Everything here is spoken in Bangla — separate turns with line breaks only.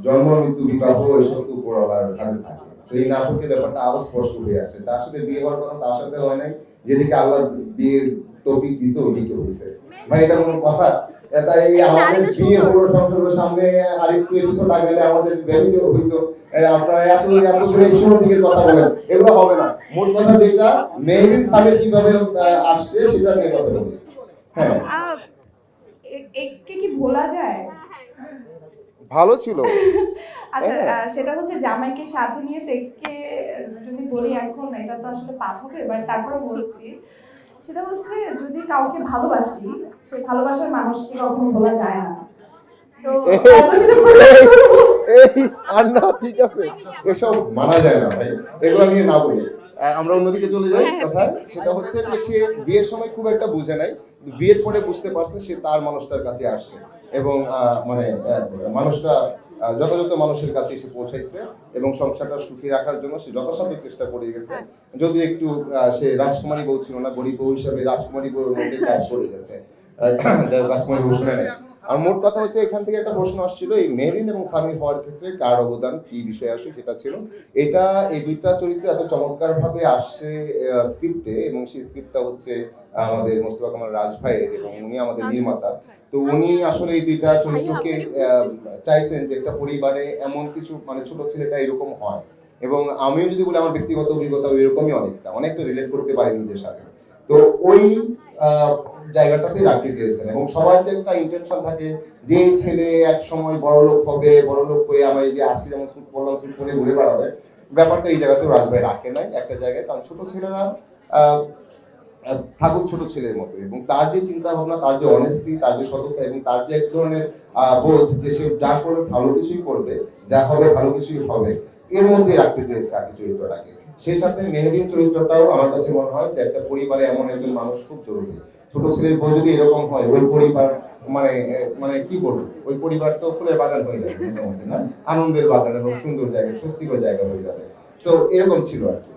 জন্ম মৃত্যু বিবাহ এসব তো উপরওয়ালার হাতে থাকে। তো এই নাটকের ব্যাপারটা আরো স্পষ্ট হয়ে আসছে, তার সাথে বিয়ে হওয়ার কথা তার সাথে হয় নাই, যেদিকে আল্লাহ বিয়ের তৌফিক দিছে ওইদিকে হয়েছে। ভাই এটা কোনো কথা? এটা এই আমাদের বিয়ে হলো সংসারের সামনে আরেকটু এপিসোড আগালে আমাদের বেবি হইতো, আপনারা এত এত করে শুরুর দিকের কথা বলেন, এগুলো হবে না। মোট কথা যেটা মেহরিন সামির কিভাবে আসছে সেটা নিয়ে কথা বলি। হ্যাঁ,
এক্স কে কি ভোলা যায়?
ভালো ছিল।
আচ্ছা, সেটা হচ্ছে জামাইকে সাথে নিয়ে তো এক্স কে যদি বলি এখন এটা তো আসলে পাপ হবে, বাট তারপরে বলছি সেটা হচ্ছে যদি কাউকে ভালোবাসি, সেই ভালোবাসার মানুষকে কখনো ভোলা যায় না। তো সেটা
এই আর না, ঠিক আছে, এসব মানা যায় না ভাই, এগুলো নিয়ে না বলি। আমরা অন্যদিকে চলে যাই কথায়। সেটা হচ্ছে যে সে বিয়ের সময় খুব একটা বুঝে নাই, বিয়ের পরে বুঝতে পারছে সে তার মানুষটার কাছে আসছে, এবং মানে মানুষটা যথাযথ মানুষের কাছে এসে পৌঁছাইছে, এবং সংসারটা সুখী রাখার জন্য সে যথাসাধ্য চেষ্টা করে গেছে। যদি একটু সে রাজকুমারী বউ ছিল না, গরিব বউ হিসাবে রাজকুমারী বউর মধ্যে কাজ করে গেছে। রাজকুমারী বউ শুনে নেয়। আর মোট কথা হচ্ছে এখান থেকে একটা প্রশ্ন আসছিল, এই মেরিন এবং সামির হওয়ার ক্ষেত্রে কার অবদান, কি বিষয় আসে সেটা ছিল। এটা এই দুইটা চরিত্র এত চমৎকার ভাবে আসছে স্ক্রিপ্টে, এবং সেই স্ক্রিপ্টটা হচ্ছে আমাদের মোস্তফা কামাল রাজ ভাইয়ের, এবং উনি আমাদের নির্মাতা। তো উনি আসলে এই দুইটা চরিত্রকে চাইছেন যে একটা পরিবারে এমন কিছু, মানে ছোট ছেলেটা এরকম হয়, এবং আমিও যদি বলি আমার ব্যক্তিগত অভিজ্ঞতা এরকমই, অনেকটা রিলেট করতে পারি নিজের সাথে। তো ওই জায়গাটাতে রাখতে চেয়েছেন, এবং সবার যে একটা ইন্টেনশন থাকে যে ছেলে এক সময় বড় লোক হবে, বড় লোক হয়ে আমার এই যে আজকে যেমন স্যুট পরলাম স্যুট পরে ঘুরে বেড়াবে, ব্যাপারটা এই জায়গাতেও রাজভাই রাখে নাই একটা জায়গায়। কারণ ছোট ছেলেরা থাকুক ছোট ছেলের মতো, এবং তার যে চিন্তা ভাবনা, তার যে অনেস্টি, তার যে সততা, এবং তার যে এক ধরনের বোধ যে সে যা করবে ভালো কিছুই করবে, যা হবে ভালো কিছুই হবে, এর মধ্যে রাখতে চেয়েছে আর কি চরিত্রটাকে। সেই সাথে মেহেদিন চরিত্রটাও আমার কাছে মনে হয় যে একটা পরিবারে এমন একজন মানুষ খুব জরুরি। ছোট ছেলের বউ যদি এরকম হয়, ওই পরিবার মানে মানে কি বলবো, ওই পরিবার তো ফুলের বাগান হয়ে যাবে মোটামুটি, না আনন্দের বাগান এবং সুন্দর জায়গা, স্বস্তিকর জায়গা হয়ে যাবে। তো এরকম ছিল আর কি।